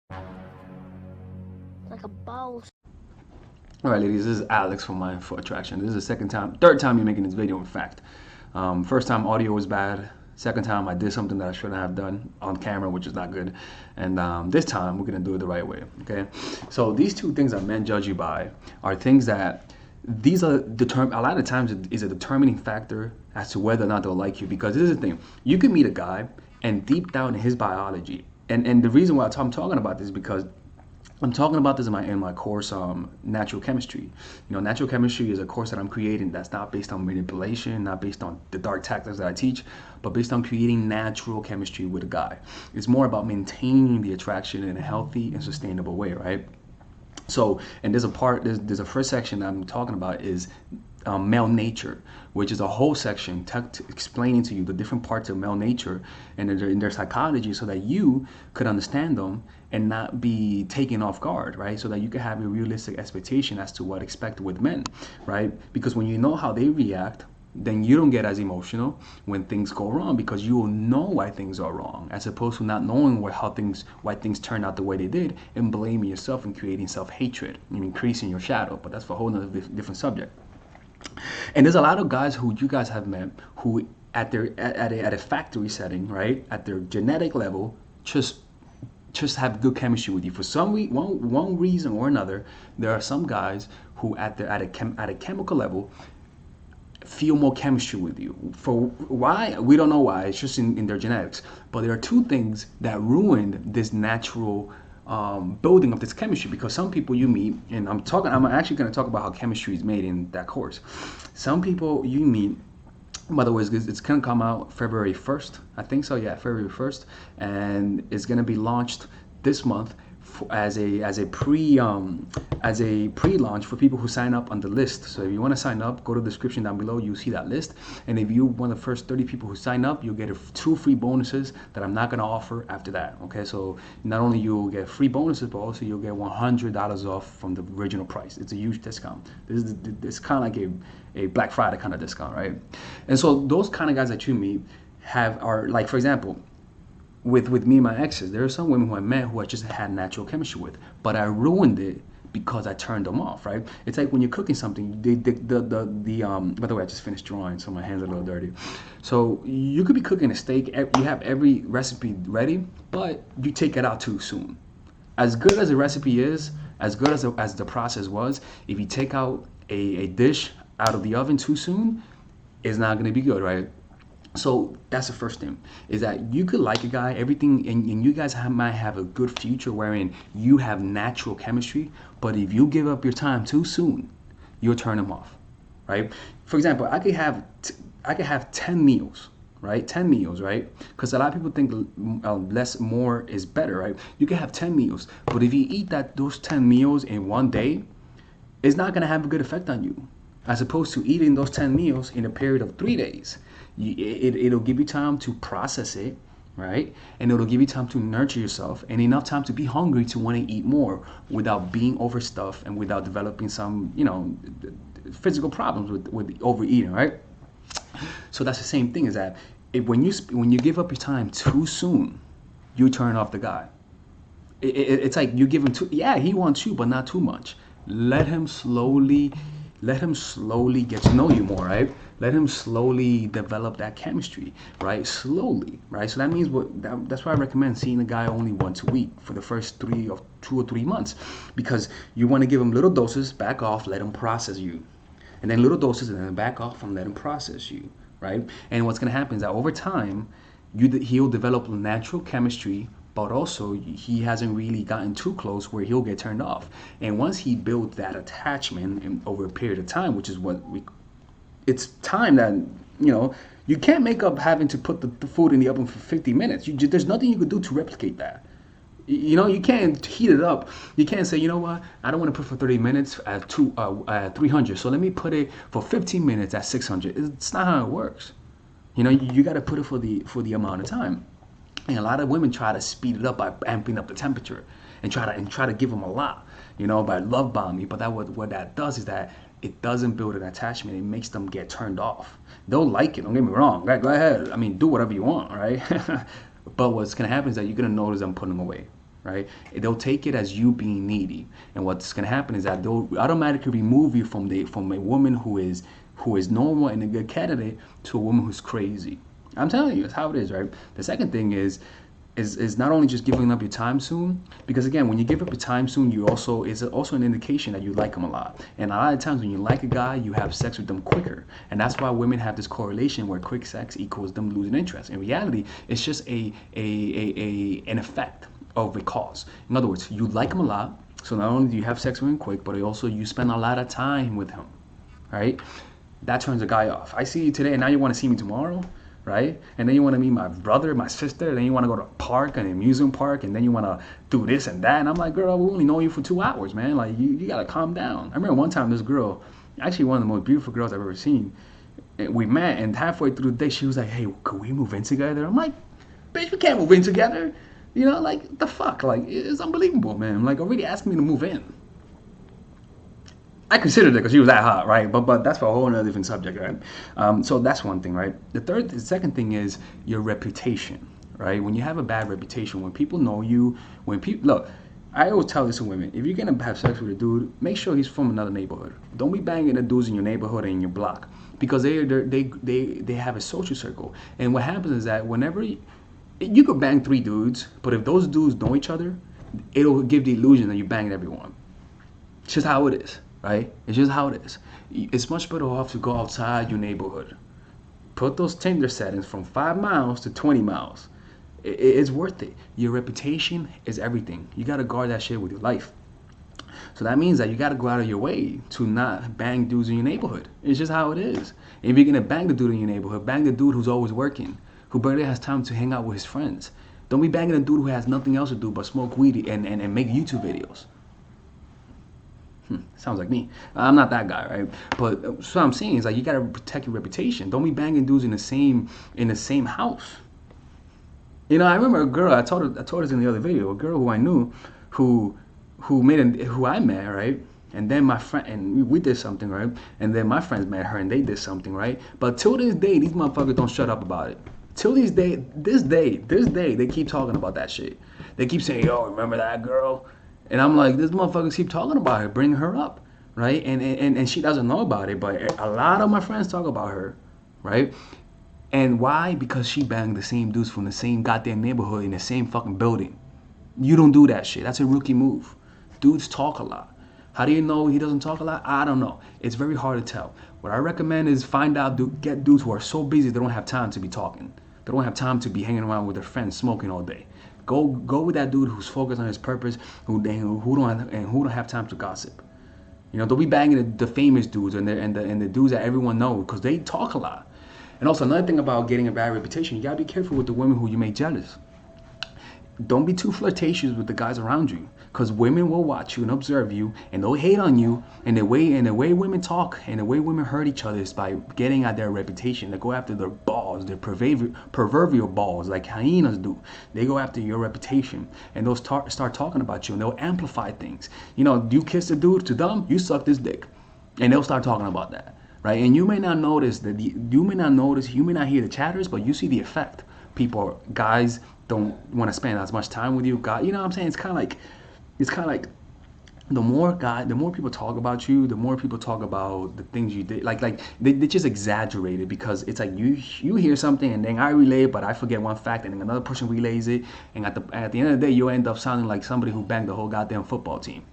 Like a boss. All right, ladies, this is Alex from Mindful Attraction. This is the third time you're making this video, in fact. First time audio was bad. Second time I did something that I shouldn't have done on camera, which is not good. And this time we're gonna do it the right way, okay? So these two things that men judge you by are things that these are a lot of times it is a determining factor as to whether or not they'll like you. Because this is the thing, you can meet a guy and deep down in his biology, and the reason why I'm talking about this is because I'm talking about this in my course, natural chemistry. Natural chemistry is a course that I'm creating that's not based on manipulation, not based on the dark tactics that I teach, but based on creating natural chemistry with a guy. It's more about maintaining the attraction in a healthy and sustainable way, right? So, and there's a first section that I'm talking about is male nature, which is a whole section explaining to you the different parts of male nature and their psychology, so that you could understand them and not be taken off guard, right? So that you can have a realistic expectation as to what expect with men, right? Because when you know how they react, then you don't get as emotional when things go wrong, because you will know why things are wrong, as opposed to not knowing why things turned out the way they did and blaming yourself and creating self-hatred and increasing your shadow. But that's for a whole nother different subject. And there's a lot of guys who you guys have met who at a factory setting, right, at their genetic level, just have good chemistry with you. For one reason or another, there are some guys who at a chemical level feel more chemistry with you. For why? We don't know why. It's just in their genetics. But there are two things that ruined this natural building of this chemistry. Because some people you meet, and I'm actually going to talk about how chemistry is made in that course. Some people you meet, by the way, it's going to come out February 1st. I think so, yeah, February 1st. And it's going to be launched this month as a pre-launch for people who sign up on the list. So if you want to sign up, go to the description down below. You see that list, and if you one of the first 30 people who sign up, you'll get two free bonuses that I'm not going to offer after that. Okay, so not only you'll get free bonuses, but also you'll get $100 off from the original price. It's a huge discount. This kind of like a Black Friday kind of discount, right? And so those kind of guys that you meet are like, for example, with me and my exes, there are some women who I met who I just had natural chemistry with, but I ruined it because I turned them off, right? It's like when you're cooking something, by the way, I just finished drawing, so my hands are a little dirty. So you could be cooking a steak, you have every recipe ready, but you take it out too soon. As good as the recipe is, as good as the process was, if you take out a dish out of the oven too soon, it's not going to be good, right? So that's the first thing, is that you could like a guy, everything, and you guys might have a good future wherein you have natural chemistry, but if you give up your time too soon, you'll turn him off, right? For example, I could have 10 meals, right? 10 meals, right? Because a lot of people think less, more is better, right? You can have 10 meals, but if you eat those 10 meals in one day, it's not going to have a good effect on you, as opposed to eating those 10 meals in a period of 3 days. It'll give you time to process it, right? And it'll give you time to nurture yourself and enough time to be hungry to want to eat more without being overstuffed and without developing some, physical problems with overeating, right? So that's the same thing, is that when you give up your time too soon, you turn off the guy. It's like you give him yeah, he wants you, but not too much. Let him slowly get to know you more, right? Let him slowly develop that chemistry, right? Slowly, right? So that means that's why I recommend seeing a guy only once a week for the first 2 or 3 months, because you want to give him little doses, back off, let him process you, and then little doses, and then back off and let him process you, right? And what's going to happen is that over time, he'll develop natural chemistry, but also he hasn't really gotten too close where he'll get turned off. And once he builds that attachment over a period of time, which is it's time that, you can't make up having to put the food in the oven for 50 minutes. There's nothing you could do to replicate that. You can't heat it up. You can't say, you know what, I don't want to put for 30 minutes at 300, so let me put it for 15 minutes at 600. It's not how it works. You got to put it for the amount of time. And a lot of women try to speed it up by amping up the temperature and try to give them a lot, by love bombing. But what that does is that it doesn't build an attachment. It makes them get turned off. They'll like it. Don't get me wrong. Go ahead. I mean, do whatever you want, right? But what's gonna happen is that you're gonna notice them putting away. right? They'll take it as you being needy, and what's gonna happen is that they'll automatically remove you from a woman who is normal and a good candidate to a woman who's crazy. I'm telling you, it's how it is, right? The second thing is not only just giving up your time soon, because again, when you give up your time soon, you also is also an indication that you like him a lot. And a lot of times when you like a guy, you have sex with them quicker, and that's why women have this correlation where quick sex equals them losing interest. In reality, it's just an effect of a cause. In other words, you like him a lot, so not only do you have sex with him quick, but also you spend a lot of time with him, right? That turns a guy off. I see you today, and now you want to see me tomorrow, right? And then you want to meet my brother, my sister, and then you want to go to a park, an amusement park, and then you want to do this and that. And I'm like, girl, we only know you for 2 hours, man. Like, you got to calm down. I remember one time this girl, actually one of the most beautiful girls I've ever seen, we met, and halfway through the day, she was like, hey, could we move in together? I'm like, bitch, we can't move in together. You know, like, the fuck? Like, it's unbelievable, man. Like, already asking me to move in. I considered it because she was that hot, right? But that's for a whole other different subject, right? So that's one thing, right? The second thing is your reputation, right? When you have a bad reputation, when people know you, when people look, I always tell this to women: if you're gonna have sex with a dude, make sure he's from another neighborhood. Don't be banging the dudes in your neighborhood and in your block, because they have a social circle. And what happens is that whenever you could bang 3 dudes, but if those dudes know each other, it'll give the illusion that you're banging everyone. It's just how it is. Right? It's just how it is. It's much better off to go outside your neighborhood. Put those Tinder settings from 5 miles to 20 miles. It's worth it. Your reputation is everything. You got to guard that shit with your life. So that means that you got to go out of your way to not bang dudes in your neighborhood. It's just how it is. If you're going to bang the dude in your neighborhood, bang the dude who's always working, who barely has time to hang out with his friends. Don't be banging a dude who has nothing else to do but smoke weed and make YouTube videos. Sounds like me. I'm not that guy, right? But so what I'm saying is, like, you gotta protect your reputation. Don't be banging dudes in the same house. You know, I remember a girl. I told her in the other video, a girl who I knew, who I met, right? And then my friend, and we did something, right? And then my friends met her and they did something, right? But till this day, these motherfuckers don't shut up about it. Till this day, they keep talking about that shit. They keep saying, yo, remember that girl? And I'm like, this motherfuckers keep talking about her, bring her up, right? And she doesn't know about it, but a lot of my friends talk about her, right? And why? Because she banged the same dudes from the same goddamn neighborhood in the same fucking building. You don't do that shit. That's a rookie move. Dudes talk a lot. How do you know he doesn't talk a lot? I don't know. It's very hard to tell. What I recommend is get dudes who are so busy they don't have time to be talking. They don't have time to be hanging around with their friends smoking all day. Go with that dude who's focused on his purpose, who don't have time to gossip. You know, don't be banging the famous dudes and the dudes that everyone knows, because they talk a lot. And also another thing about getting a bad reputation, you gotta be careful with the women who you make jealous. Don't be too flirtatious with the guys around you, because women will watch you and observe you, and they'll hate on you. And the way women talk and the way women hurt each other is by getting at their reputation. They go after their balls, their proverbial balls, like hyenas do. They go after your reputation, and they'll start talking about you, and they'll amplify things. You know, you kiss a dude, to them, you suck this dick, and they'll start talking about that, right? And you may not notice you may not hear the chatters, but you see the effect. Guys don't want to spend as much time with you. God, you know what I'm saying? It's kind of like the more people talk about you, the more people talk about the things you did. Like they just exaggerate it, because it's like you hear something and then I relay it, but I forget one fact, and then another person relays it, and at the end of the day, you end up sounding like somebody who banged the whole goddamn football team.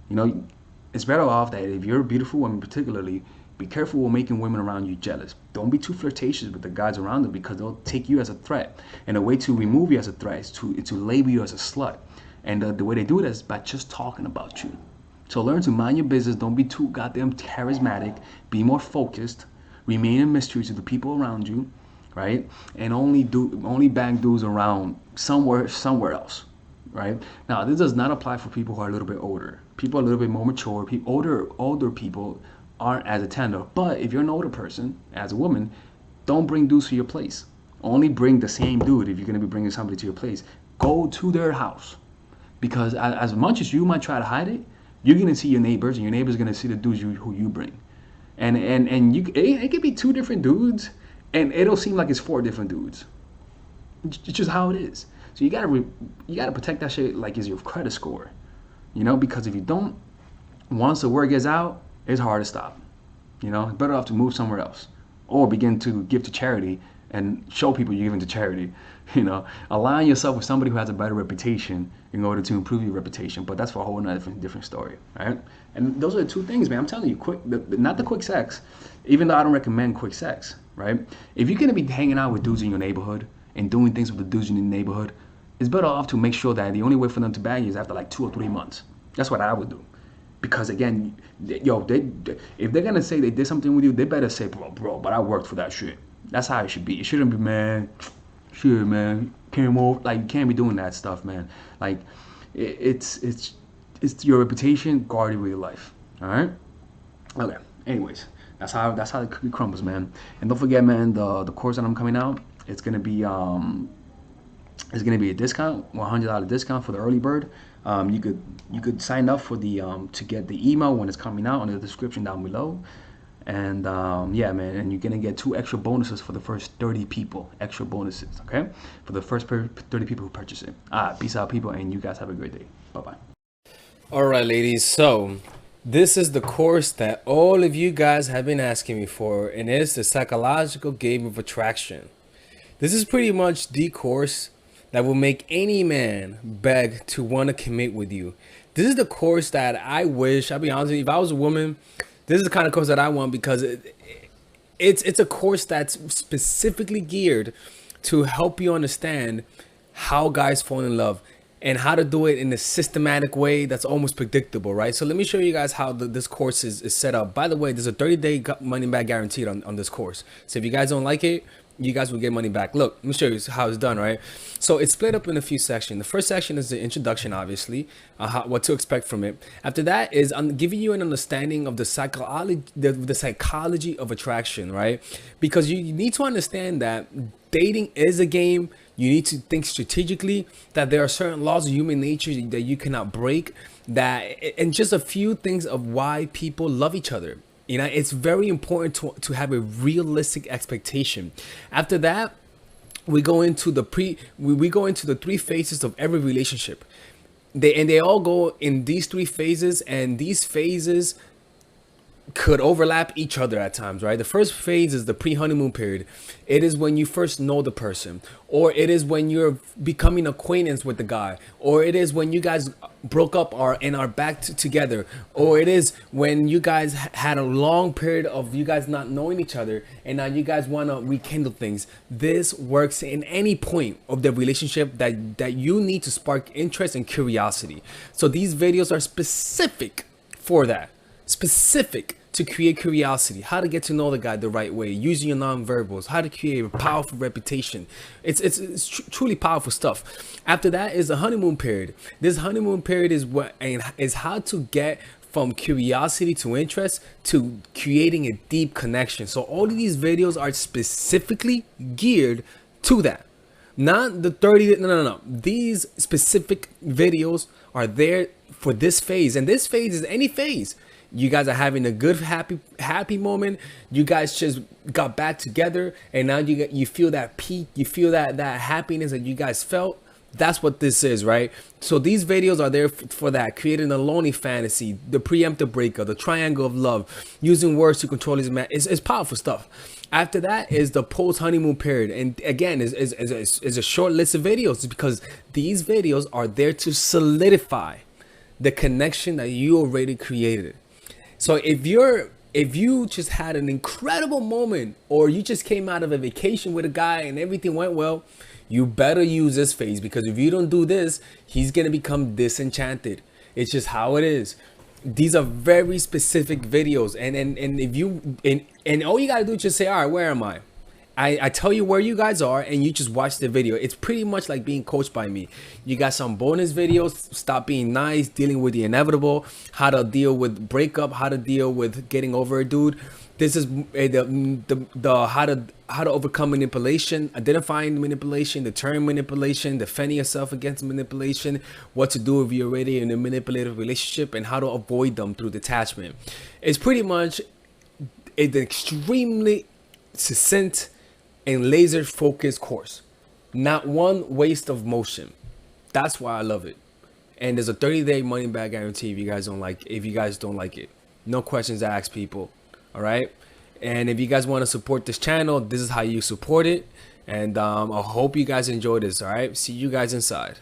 You know, it's better off that if you're a beautiful woman, particularly, be careful with making women around you jealous. Don't be too flirtatious with the guys around them, because they'll take you as a threat. And a way to remove you as a threat is to label you as a slut. And the way they do it is by just talking about you. So learn to mind your business. Don't be too goddamn charismatic. Be more focused. Remain a mystery to the people around you, right? And only bang dudes around somewhere else, right? Now, this does not apply for people who are a little bit older. People are a little bit more mature. Older people aren't as a tender. But if you're an older person, as a woman, don't bring dudes to your place. Only bring the same dude if you're going to be bringing somebody to your place. Go to their house. Because as much as you might try to hide it, you're going to see your neighbors, and your neighbors are going to see the dudes who you bring. And it could be 2 different dudes, and it'll seem like it's 4 different dudes. It's just how it is. So you gotta protect that shit like it's your credit score, you know, because if you don't, once the word gets out, it's hard to stop. You know, it's better off to move somewhere else or begin to give to charity and show people you're giving to charity. You know, align yourself with somebody who has a better reputation in order to improve your reputation. But that's for a whole nother different story, right? And those are the two things, man. I'm telling you, not the quick sex, even though I don't recommend quick sex, right? If you're gonna be hanging out with dudes in your neighborhood and doing things with the dudes in your neighborhood, it's better off to make sure that the only way for them to bag you is after like 2 or 3 months. That's what I would do. Because again, if they're gonna say they did something with you, they better say, bro, but I worked for that shit. That's how it should be. It shouldn't be, man. Shit, man. Can't move. Like, you can't be doing that stuff, man. Like, it's your reputation guarded with your life. All right. Okay. Anyways, that's how the cookie crumbles, man. And don't forget, man, the course that I'm coming out, it's gonna be a discount, $100 discount for the early bird. You could sign up for the to get the email when it's coming out in the description down below. And yeah, man, and you're gonna get 2 extra bonuses for the first 30 people. Extra bonuses, okay? For the first 30 people who purchase it. Peace out, people, and you guys have a great day. Bye-bye. All right, ladies. So this is the course that all of you guys have been asking me for, and it's the psychological game of attraction. This is pretty much the course that will make any man beg to want to commit with you. This is the course that I wish, I'll be honest with you, if I was a woman, this is the kind of course that I want, because it's a course that's specifically geared to help you understand how guys fall in love and how to do it in a systematic way that's almost predictable, right? So let me show you guys how this course is set up. By the way, there's a 30-day money back guaranteed on this course. So if you guys don't like it, you guys will get money back. Look, let me show you how it's done, right? So it's split up in a few sections. The first section is the introduction, obviously, what to expect from it. After that is I'm giving you an understanding of the psychology of attraction, right? Because you need to understand that dating is a game. You need to think strategically, that there are certain laws of human nature that you cannot break, and just a few things of why people love each other. You know, it's very important to have a realistic expectation. After that, we go into the 3 phases of every relationship. They all go in these 3 phases, and these phases could overlap each other at times, right? The first phase is the pre-honeymoon period. It is when you first know the person, or it is when you're becoming acquaintance with the guy, or it is when you guys broke up and are back together, or it is when you guys had a long period of you guys not knowing each other and now you guys want to rekindle things. This works in any point of the relationship that you need to spark interest and curiosity. So these videos are specific for that. Specific to create curiosity, how to get to know the guy the right way, using your non-verbals, how to create a powerful reputation. It's truly powerful stuff. After that is the honeymoon period. This honeymoon period is how to get from curiosity to interest to creating a deep connection. So all of these videos are specifically geared to that. Not the 30, no. These specific videos are there for this phase, and this phase is any phase. You guys are having a good, happy moment. You guys just got back together, and now you feel that peak. You feel that happiness that you guys felt. That's what this is, right? So these videos are there for that, creating a lonely fantasy, the preemptive breakup, the triangle of love, using words to control his man. It's powerful stuff. After that is the post-honeymoon period, and again, is a short list of videos, because these videos are there to solidify the connection that you already created. So if you just had an incredible moment, or you just came out of a vacation with a guy and everything went well, you better use this phase, because if you don't do this, he's gonna become disenchanted. It's just how it is. These are very specific videos, and if you and all you gotta do is just say, all right, where am I? I tell you where you guys are, and you just watch the video. It's pretty much like being coached by me. You got some bonus videos, stop being nice, dealing with the inevitable, how to deal with breakup, how to deal with getting over a dude. This is the how to overcome manipulation, identifying manipulation, deterring manipulation, defending yourself against manipulation, what to do if you're already in a manipulative relationship, and how to avoid them through detachment. It's pretty much an extremely succinct and laser focused course. Not one waste of motion. That's why I love it. And there's a 30-day money back guarantee if you guys don't like it. No questions asked, people. All right. And if you guys want to support this channel, this is how you support it. And I hope you guys enjoy this. All right. See you guys inside.